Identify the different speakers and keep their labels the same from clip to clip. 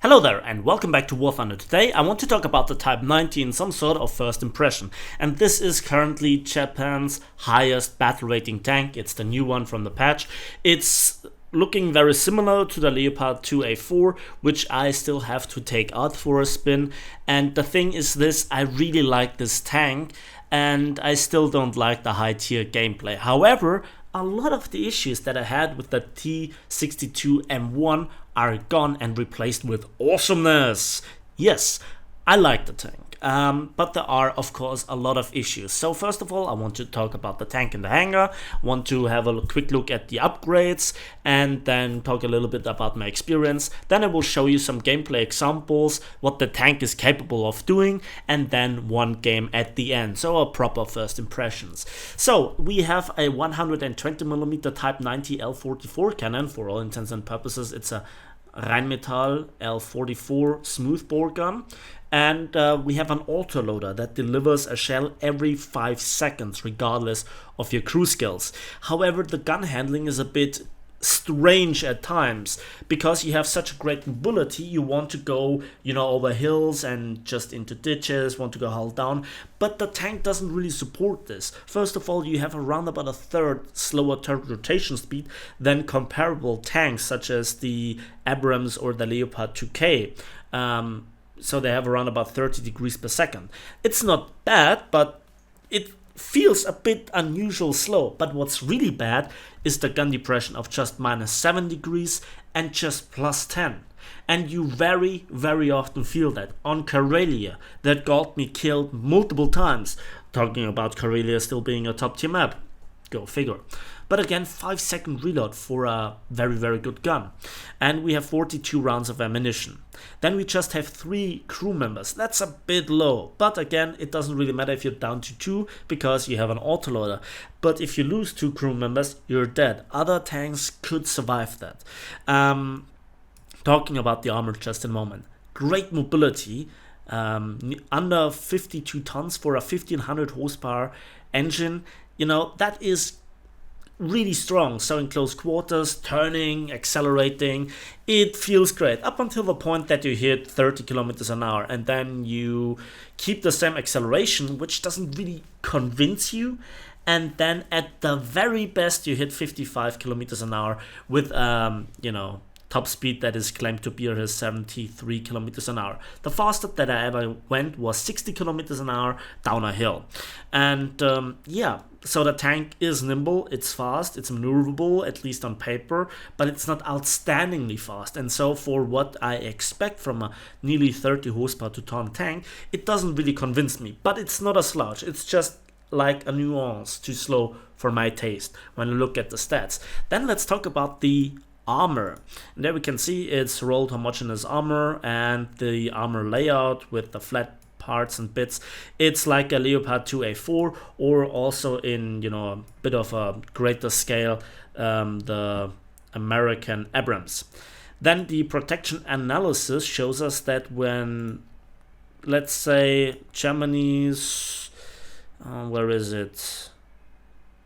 Speaker 1: Hello there and welcome back to War Thunder. Today I want to talk about the Type-90 in some sort of first impression. And this is currently Japan's highest battle rating tank. It's the new one from the patch. It's looking very similar to the Leopard 2A4, which I still have to take out for a spin. And the thing is this, I really like this tank and I still don't like the high tier gameplay. However, a lot of the issues that I had with the T62M1 are gone and replaced with awesomeness. Yes, I like the tank, but there are of course a lot of issues. So first of all, I want to talk about the tank in the hangar, want to have a quick look at the upgrades, and then talk a little bit about my experience. Then I will show you some gameplay examples, what the tank is capable of doing, and then one game at the end, so a proper first impressions. So we have a 120mm Type-90 L44 cannon. For all intents and purposes, it's a Rheinmetall L44 smoothbore gun, and we have an autoloader that delivers a shell every 5 seconds regardless of your crew skills. However, the gun handling is a bit strange at times because you have such great mobility. You want to go, over hills and just into ditches, want to go hull down, but the tank doesn't really support this. First of all, you have around about a third slower turret rotation speed than comparable tanks such as the Abrams or the Leopard 2K. So they have around about 30 degrees per second. It's not bad, but it feels a bit unusual slow. But what's really bad is the gun depression of just -7 degrees and just +10. And you very, very often feel that. On Karelia, that got me killed multiple times. Talking about Karelia still being a top tier map. Go figure. But again, 5-second reload for a very, very good gun. And we have 42 rounds of ammunition. Then we just have 3 crew members. That's a bit low. But again, it doesn't really matter if you're down to 2 because you have an autoloader. But if you lose 2 crew members, you're dead. Other tanks could survive that. Talking about the armor just in a moment. Great mobility. Under 52 tons for a 1500 horsepower engine. That is really strong. So in close quarters, turning, accelerating, it feels great up until the point that you hit 30 kilometers an hour, and then you keep the same acceleration, which doesn't really convince you. And then at the very best, you hit 55 kilometers an hour with top speed that is claimed to be at 73 kilometers an hour. The fastest that I ever went was 60 kilometers an hour down a hill. And so the tank is nimble, it's fast, it's maneuverable, at least on paper, but it's not outstandingly fast. And so for what I expect from a nearly 30 horsepower to ton tank, it doesn't really convince me. But it's not a slouch, it's just like a nuance too slow for my taste when I look at the stats. Then let's talk about the armor. And there we can see it's rolled homogeneous armor, and the armor layout with the flat parts and bits, it's like a Leopard 2A4, or also in a bit of a greater scale the American Abrams. Then the protection analysis shows us that when, let's say, Germany's where is it,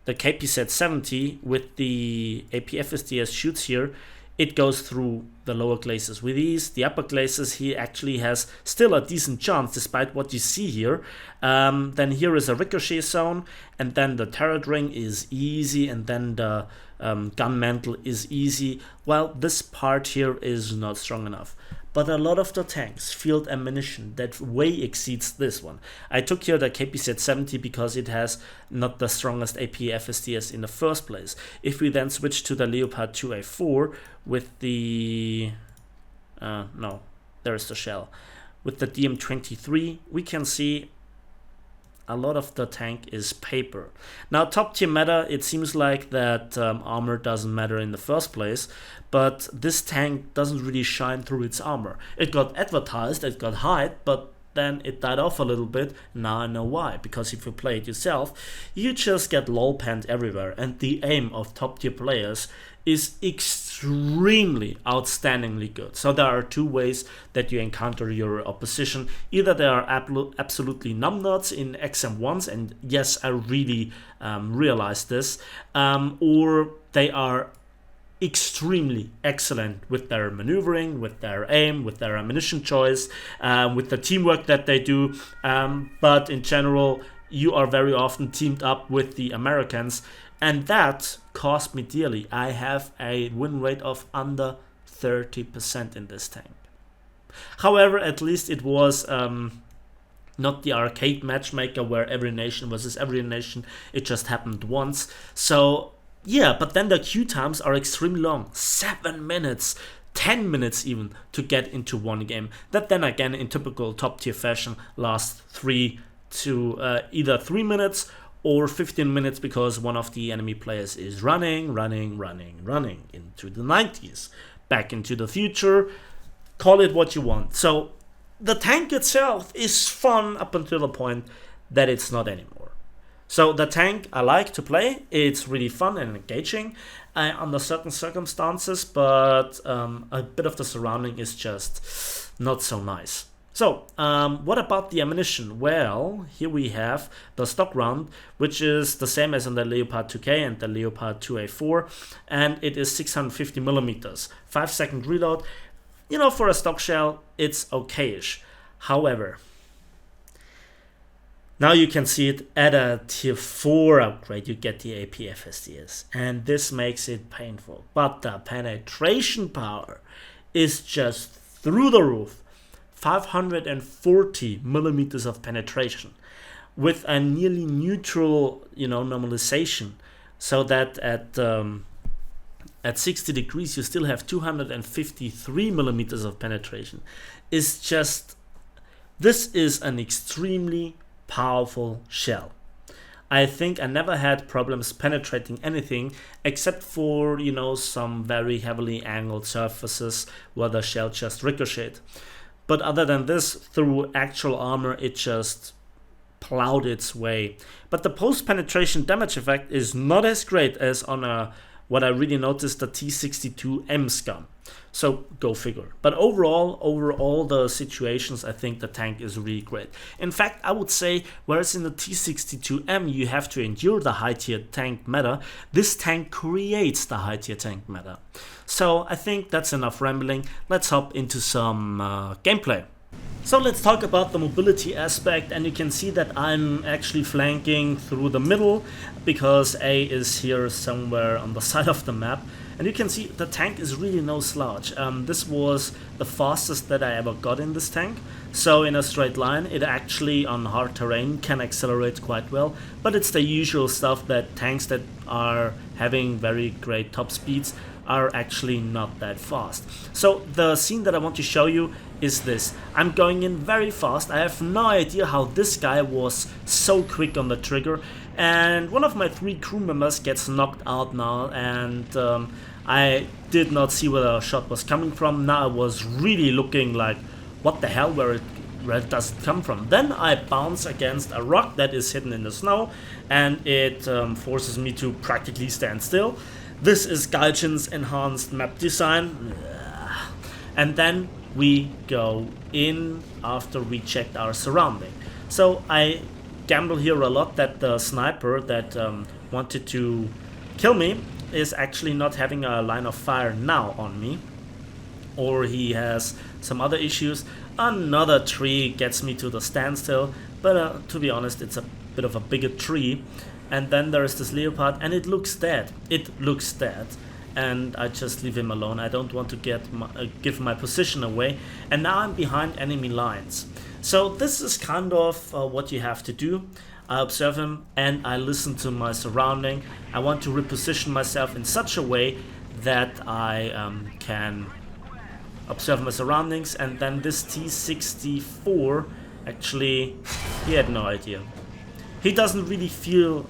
Speaker 1: the KPZ-70 with the APFSDS shoots here, it goes through the lower glacis with ease. The upper glacis, he actually has still a decent chance despite what you see here. Then here is a ricochet zone, and then the turret ring is easy, and then the gun mantle is easy. Well, this part here is not strong enough. But a lot of the tanks field ammunition that way exceeds this one. I took here the KPZ-70 because it has not the strongest AP-FSDS in the first place. If we then switch to the Leopard 2A4 with the no, there's the shell. With the DM-23, we can see a lot of the tank is paper. Now, top tier meta, it seems like that armor doesn't matter in the first place, but this tank doesn't really shine through its armor. It got advertised, it got hyped, but then it died off a little bit. Now I know why, because if you play it yourself, you just get lol panned everywhere, and the aim of top tier players is extremely outstandingly good. So there are 2 ways that you encounter your opposition. Either they are absolutely numbnuts in XM1s, and yes, I really realize this, or they are extremely excellent with their maneuvering, with their aim, with their ammunition choice, with the teamwork that they do. But in general, you are very often teamed up with the Americans, and that cost me dearly. I have a win rate of under 30% in this tank. However, at least it was not the arcade matchmaker where every nation versus every nation. It just happened once. So yeah, but then the queue times are extremely long. 7 minutes, 10 minutes even to get into one game. That then again in typical top tier fashion lasts either 3 minutes or 15 minutes, because one of the enemy players is running into the 90s, back into the future, call it what you want. So the tank itself is fun up until the point that it's not anymore. So the tank I like to play, it's really fun and engaging under certain circumstances, but a bit of the surrounding is just not so nice. So, what about the ammunition? Well, here we have the stock round, which is the same as on the Leopard 2K and the Leopard 2A4, and it is 650 millimeters. 5-second reload. You know, for a stock shell, it's okayish. However, now you can see it at a tier 4 upgrade, you get the AP FSDS, and this makes it painful. But the penetration power is just through the roof. 540 millimeters of penetration with a nearly neutral, normalization, so that at 60 degrees you still have 253 millimeters of penetration. This is an extremely powerful shell. I think I never had problems penetrating anything except for, some very heavily angled surfaces where the shell just ricocheted. But other than this, through actual armor, it just plowed its way. But the post-penetration damage effect is not as great as on what I really noticed, the T62M's gun. So go figure. But overall, over all the situations, I think the tank is really great. In fact, I would say, whereas in the T62M you have to endure the high tier tank meta, this tank creates the high tier tank meta. So I think that's enough rambling. Let's hop into some gameplay. So let's talk about the mobility aspect, and you can see that I'm actually flanking through the middle because A is here somewhere on the side of the map. And you can see the tank is really no slouch. This was the fastest that I ever got in this tank. So in a straight line, it actually on hard terrain can accelerate quite well. But it's the usual stuff that tanks that are having very great top speeds are actually not that fast. So the scene that I want to show you is this. I'm going in very fast. I have no idea how this guy was so quick on the trigger. And one of my 3 crew members gets knocked out now, and I did not see where the shot was coming from. Now I was really looking like, what the hell, where does it come from? Then I bounce against a rock that is hidden in the snow, and it forces me to practically stand still. This is Gaijin's enhanced map design. And then we go in after we checked our surrounding. So I gamble here a lot that the sniper that wanted to kill me is actually not having a line of fire now on me, or he has some other issues. Another tree gets me to the standstill, but to be honest, it's a bit of a bigger tree. And then there is this leopard, and it looks dead. And I just leave him alone. I don't want to give my position away. And now I'm behind enemy lines. So this is kind of what you have to do. I observe him and I listen to my surrounding. I want to reposition myself in such a way that I can observe my surroundings. And then this T-64, actually, he had no idea. He doesn't really feel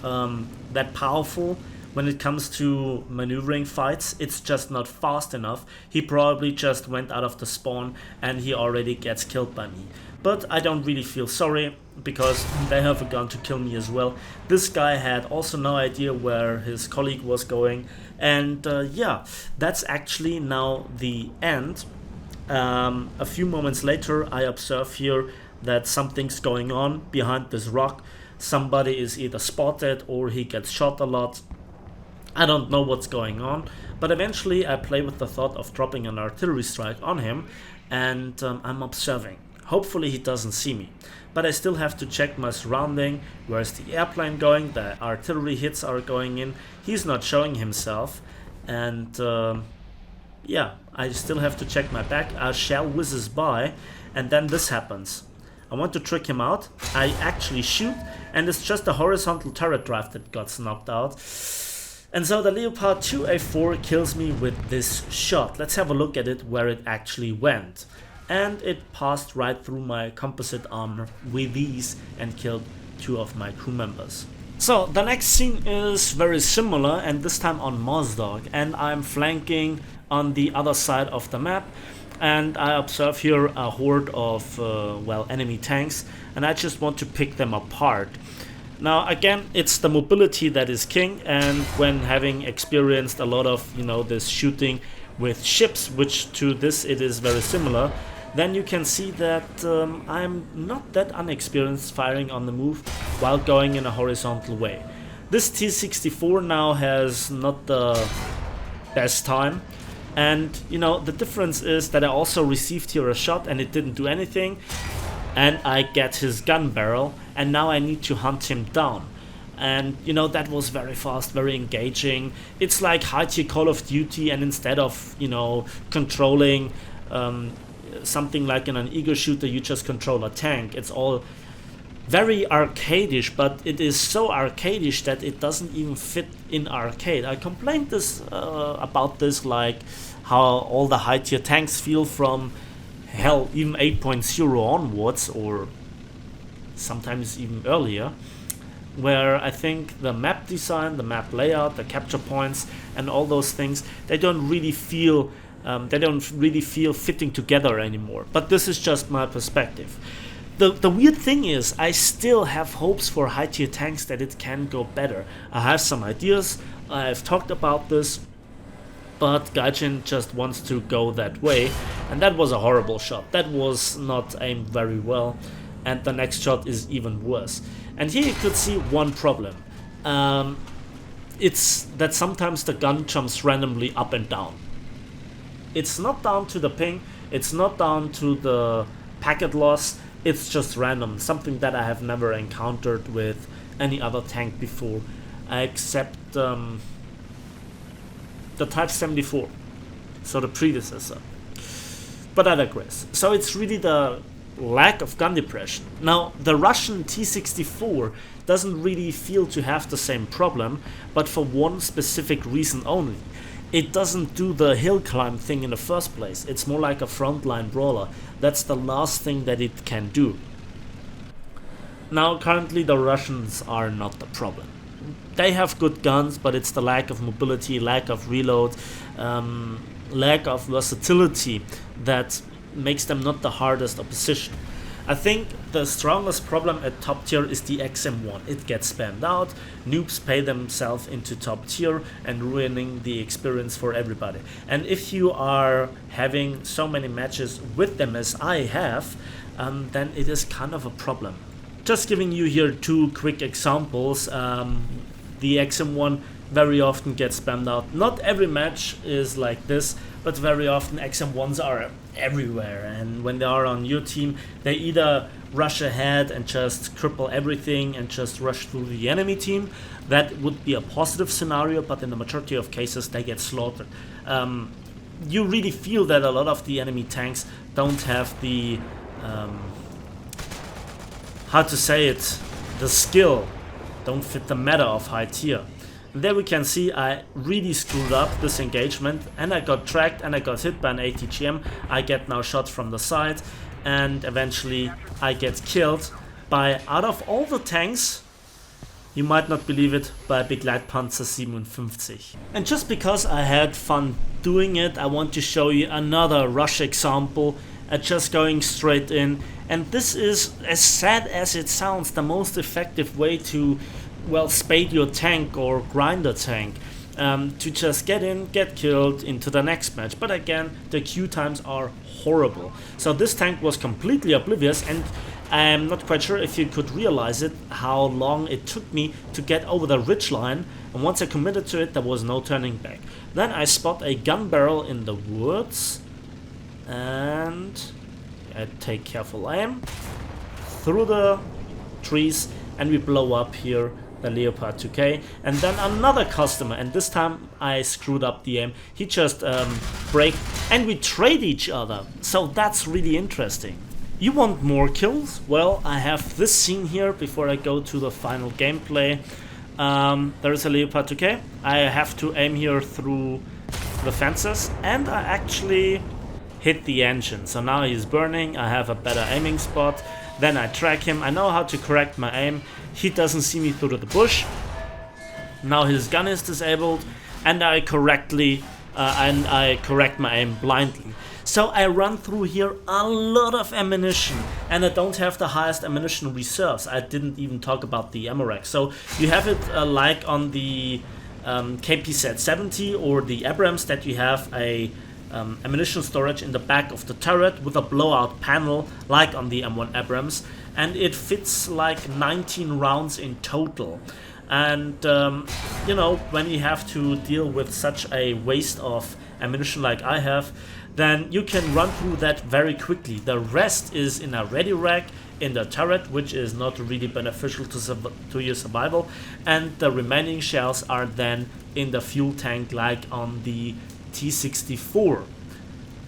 Speaker 1: that powerful when it comes to maneuvering fights. It's just not fast enough. He probably just went out of the spawn and he already gets killed by me. But I don't really feel sorry, because they have a gun to kill me as well. This guy had also no idea where his colleague was going. And yeah, that's actually now the end. A few moments later, I observe here that something's going on behind this rock. Somebody is either spotted or he gets shot a lot. I don't know what's going on, but eventually I play with the thought of dropping an artillery strike on him, and I'm observing. Hopefully he doesn't see me, but I still have to check my surrounding. Where's the airplane going? The artillery hits are going in. He's not showing himself, and yeah, I still have to check my back. A shell whizzes by, and then this happens. I want to trick him out. I actually shoot, and it's just a horizontal turret drive that got knocked out. And so the Leopard 2A4 kills me with this shot. Let's have a look at it where it actually went. And it passed right through my composite armor with ease and killed 2 of my crew members. So the next scene is very similar, and this time on Mozdog, and I'm flanking on the other side of the map, and I observe here a horde of well, enemy tanks, and I just want to pick them apart. Now again, it's the mobility that is king, and when having experienced a lot of, you know, this shooting with ships, which to this it is very similar, then you can see that I'm not that unexperienced firing on the move while going in a horizontal way. This T-64 now has not the best time, and you know, the difference is that I also received here a shot and it didn't do anything, and I get his gun barrel, and now I need to hunt him down. And you know, that was very fast, very engaging. It's like high-tier Call of Duty, and instead of, you know, controlling something like in an ego shooter, you just control a tank. It's all very arcadish, but it is so arcadish that it doesn't even fit in arcade. I complained this about this, like how all the high-tier tanks feel from hell, even 8.0 onwards, or sometimes even earlier, where I think the map design, the map layout, the capture points, and all those things, they don't really feel fitting together anymore. But this is just my perspective. The weird thing is, I still have hopes for high-tier tanks that it can go better. I have some ideas, I've talked about this, but Gaijin just wants to go that way, and that was a horrible shot. That was not aimed very well, and the next shot is even worse. And here you could see one problem. It's that sometimes the gun jumps randomly up and down. It's not down to the ping, it's not down to the packet loss, it's just random, something that I have never encountered with any other tank before, except the Type-94, so the predecessor. But I digress. So it's really the lack of gun depression. Now, the Russian T-64 doesn't really feel to have the same problem, but for one specific reason only. It doesn't do the hill climb thing in the first place. It's more like a frontline brawler. That's the last thing that it can do. Now, currently the Russians are not the problem. They have good guns, but it's the lack of mobility, lack of reload, lack of versatility that makes them not the hardest opposition. I think the strongest problem at top tier is the XM1. It gets spammed out, noobs pay themselves into top tier and ruining the experience for everybody. And if you are having so many matches with them as I have, then it is kind of a problem. Just giving you here 2 quick examples. The XM1 very often gets spammed out. Not every match is like this, but very often XM1s are everywhere, and when they are on your team, they either rush ahead and just cripple everything and just rush through the enemy team. That would be a positive scenario, but in the majority of cases they get slaughtered. You really feel that a lot of the enemy tanks don't have the how to say it, the skill, don't fit the meta of high tier. And there we can see I really screwed up this engagement, and I got tracked and I got hit by an ATGM. I get now shot from the side, and eventually I get killed by, out of all the tanks, you might not believe it, by a Begleitpanzer 57. And just because I had fun doing it, I want to show you another rush example at just going straight in. And this is, as sad as it sounds, the most effective way to, well, spade your tank or grind a tank, to just get in, get killed into the next match. But again, the queue times are horrible. So this tank was completely oblivious, and I'm not quite sure if you could realize it, how long it took me to get over the ridgeline, and once I committed to it, there was no turning back. Then I spot a gun barrel in the woods, and I take careful aim through the trees, and we blow up here the Leopard 2K, and then another customer, and this time I screwed up the aim. He just braked, and we trade each other, so that's really interesting. You want more kills? Well, I have this scene here before I go to the final gameplay. There is a Leopard 2K. I have to aim here through the fences, and I actually hit the engine. So now he's burning, I have a better aiming spot. Then I track him, I know how to correct my aim. He doesn't see me through the bush. Now his gun is disabled, and I correct my aim blindly. So I run through here a lot of ammunition, and I don't have the highest ammunition reserves. I didn't even talk about the ammo rack. So you have it like on the KPZ-70 or the Abrams, that you have a ammunition storage in the back of the turret with a blowout panel like on the M1 Abrams, and it fits like 19 rounds in total. And you know, when you have to deal with such a waste of ammunition like I have, then you can run through that very quickly. The rest is in a ready rack in the turret, which is not really beneficial to your survival, and the remaining shells are then in the fuel tank like on the T-64.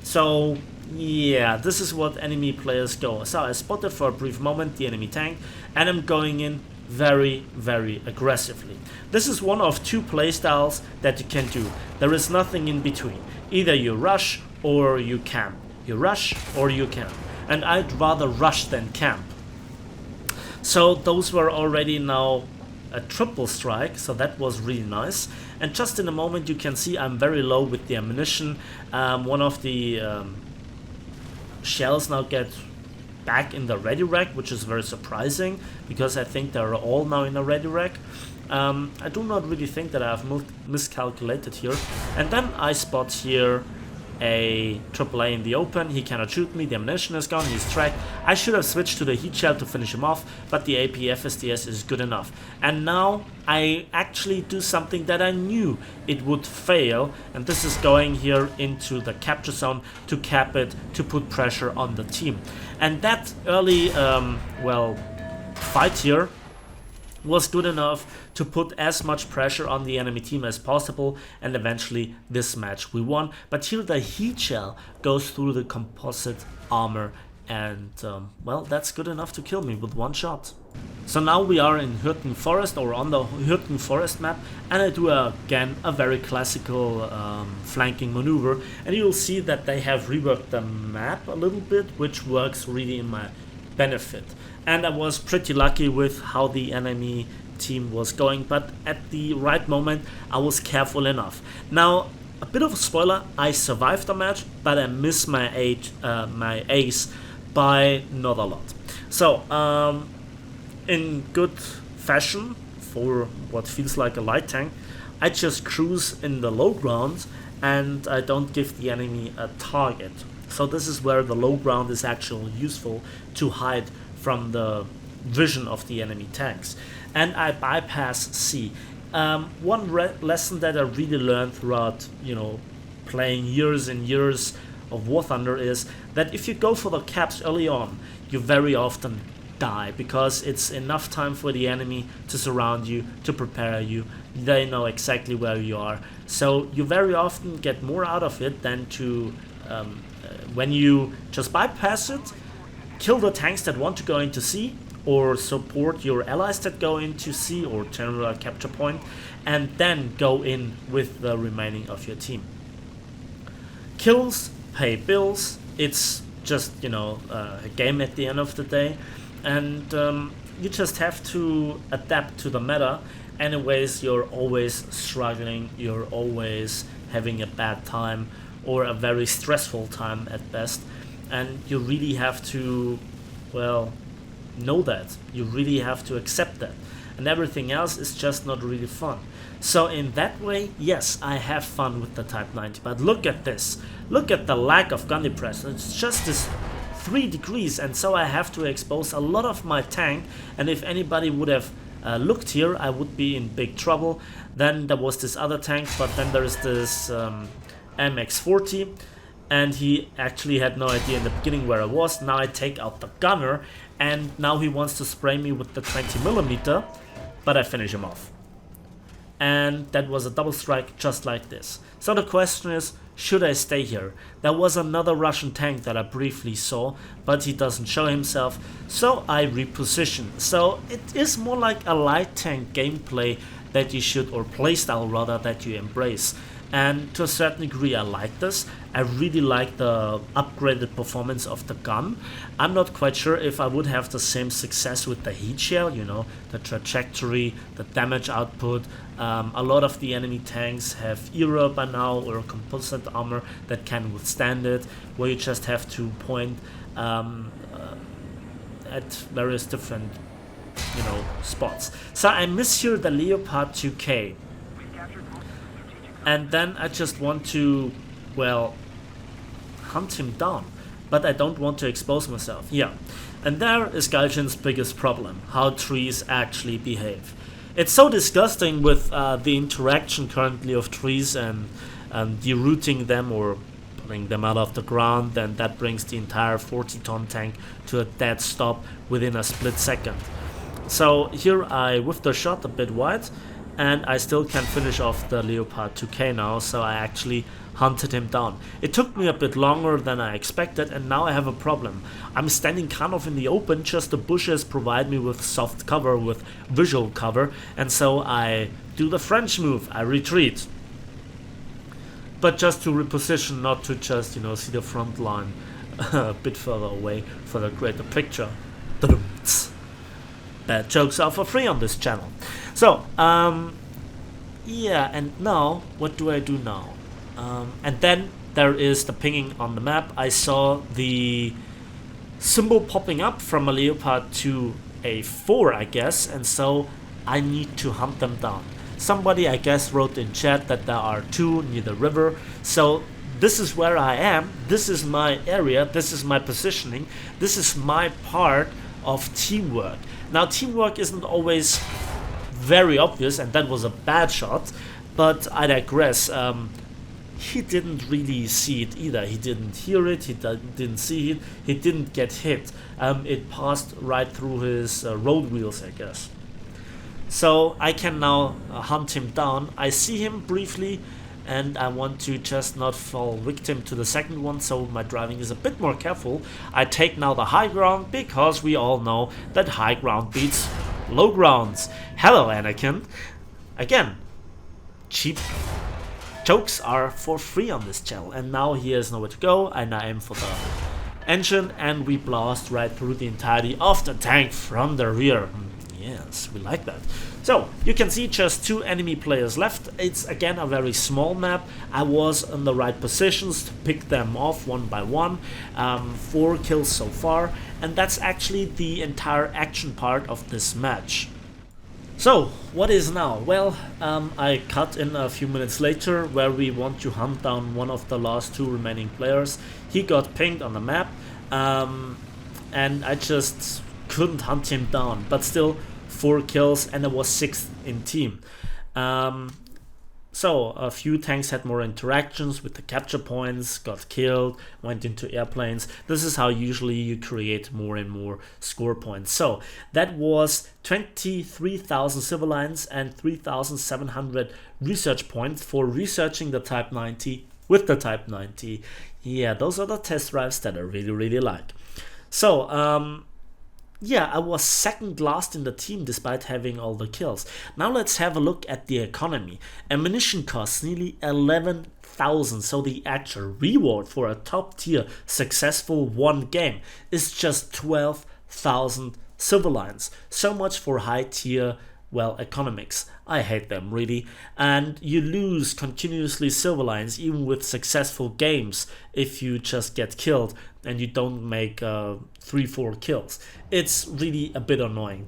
Speaker 1: So yeah, this is what enemy players go. So I spotted for a brief moment the enemy tank, and I'm going in very, very aggressively. This is one of two playstyles that you can do. There is nothing in between. Either you rush or you camp. You rush or you camp. And I'd rather rush than camp. So those were already now a triple strike, so that was really nice. And just in a moment you can see I'm very low with the ammunition. One of the shells now get back in the ready rack, which is very surprising, because I think they're all now in a ready rack. I do not really think that I have miscalculated here. And then I spot here a AAA in the open. He cannot shoot me, the ammunition is gone, he's tracked. I should have switched to the heat shell to finish him off, but the AP FSDS is good enough. And now I actually do something that I knew it would fail, and this is going here into the capture zone to cap it, to put pressure on the team. And that early fight here was good enough to put as much pressure on the enemy team as possible, and eventually this match we won. But here the heat shell goes through the composite armor, and well, that's good enough to kill me with one shot. So now we are in Hürten Forest, or on the Hürten Forest map, and I do again a very classical flanking maneuver, and you'll see that they have reworked the map a little bit, which works really in my benefit. And I was pretty lucky with how the enemy team was going, but at the right moment I was careful enough. Now, a bit of a spoiler, I survived the match, but I missed my ace by not a lot. So in good fashion for what feels like a light tank, I just cruise in the low ground and I don't give the enemy a target. So this is where the low ground is actually useful to hide from the vision of the enemy tanks. And I bypass C. One lesson that I really learned throughout, playing years and years of War Thunder is that if you go for the caps early on, you very often die, because it's enough time for the enemy to surround you, to prepare you. They know exactly where you are. So you very often get more out of it than to when you just bypass it, kill the tanks that want to go into C, or support your allies that go into C or general a capture point, and then go in with the remaining of your team. Kills pay bills. It's just a game at the end of the day, and you just have to adapt to the meta. Anyways, you're always struggling, you're always having a bad time or a very stressful time at best, and you really have to, know that. You really have to accept that, and everything else is just not really fun. So in that way, yes, I have fun with the Type-90, but look at this. Look at the lack of gun depression. It's just this 3 degrees, and so I have to expose a lot of my tank, and if anybody would have looked here, I would be in big trouble. Then there was this other tank, but then there's this MX-40, and he actually had no idea in the beginning where I was. Now I take out the gunner, and now he wants to spray me with the 20mm, but I finish him off. And that was a double strike just like this. So the question is, should I stay here? There was another Russian tank that I briefly saw, but he doesn't show himself, so I reposition. So it is more like a light tank gameplay that you should, or playstyle rather, that you embrace. And to a certain degree I like this. I really like the upgraded performance of the gun. I'm not quite sure if I would have the same success with the heat shell, you know, the trajectory, the damage output. A lot of the enemy tanks have Era by now, or composite armor that can withstand it, where you just have to point at various different, you know, spots. So I miss here the Leopard 2K. And then I just want to, well, hunt him down. But I don't want to expose myself. Yeah. And there is Gaijin's biggest problem, how trees actually behave. It's so disgusting with the interaction currently of trees and derooting them or pulling them out of the ground, and that brings the entire 40-ton tank to a dead stop within a split second. So here I whiffed the shot a bit wide, and I still can finish off the Leopard 2K now, so I actually hunted him down. It took me a bit longer than I expected, and now I have a problem. I'm standing kind of in the open, just the bushes provide me with soft cover, with visual cover, and so I do the French move, I retreat. But just to reposition, not to just, you know, see the front line a bit further away for the greater picture. Bad jokes are for free on this channel. So, yeah, and now, what do I do now? And then there is the pinging on the map. I saw the symbol popping up from a Leopard to a 4, I guess, and so I need to hunt them down. Somebody, I guess, wrote in chat that there are 2 near the river, so this is where I am, this is my area, this is my positioning, this is my part of teamwork. Now, teamwork isn't always very obvious, and that was a bad shot, but I digress. He didn't really see it either. He didn't hear it, he didn't see it, he didn't get hit. It passed right through his road wheels, I guess. So I can now hunt him down. I see him briefly, and I want to just not fall victim to the second one, so my driving is a bit more careful. I take now the high ground, because we all know that high ground beats low grounds. Hello, Anakin. Again, cheap jokes are for free on this channel, and now he has nowhere to go, and I aim for the engine, and we blast right through the entirety of the tank from the rear. Yes, we like that. So, you can see just 2 enemy players left. It's again a very small map. I was in the right positions to pick them off one by one. 4 kills so far, and that's actually the entire action part of this match. So, what is now? Well, I cut in a few minutes later where we want to hunt down one of the last 2 remaining players. He got pinged on the map, and I just couldn't hunt him down, but still 4 kills, and I was 6th in team. So a few tanks had more interactions with the capture points, got killed, went into airplanes. This is how usually you create more and more score points. So that was 23,000 civil lines and 3,700 research points for researching the Type-90 with the Type-90. Yeah, those are the test drives that I really like. So, yeah, I was second last in the team despite having all the kills. Now let's have a look at the economy. Ammunition costs nearly 11,000, so the actual reward for a top tier successful 1 game is just 12,000 silver lines. So much for high tier, well, economics. I hate them really. And you lose continuously silver lines even with successful games if you just get killed and you don't make 3-4 kills. It's really a bit annoying.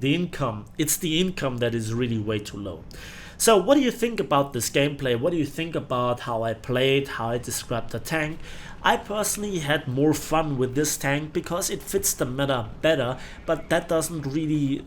Speaker 1: It's the income that is really way too low. So what do you think about this gameplay? What do you think about how I played, how I described the tank? I personally had more fun with this tank because it fits the meta better, but that doesn't really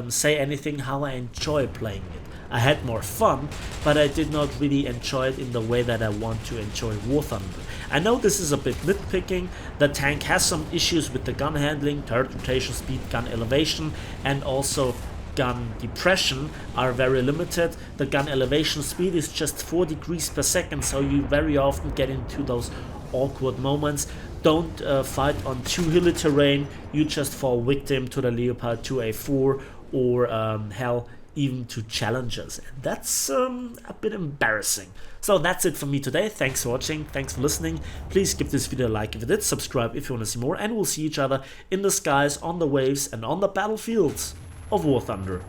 Speaker 1: say anything how I enjoy playing it. I had more fun, but I did not really enjoy it in the way that I want to enjoy War Thunder. I know this is a bit nitpicking. The tank has some issues with the gun handling, turret rotation speed, gun elevation, and also gun depression are very limited. The gun elevation speed is just 4 degrees per second, so you very often get into those awkward moments. Don't fight on too hilly terrain, you just fall victim to the Leopard 2A4 or hell, even to challengers, and that's a bit embarrassing. So that's it for me today. Thanks for watching, thanks for listening. Please give this video a like if you did, subscribe if you want to see more, and we'll see each other in the skies, on the waves, and on the battlefields of War Thunder.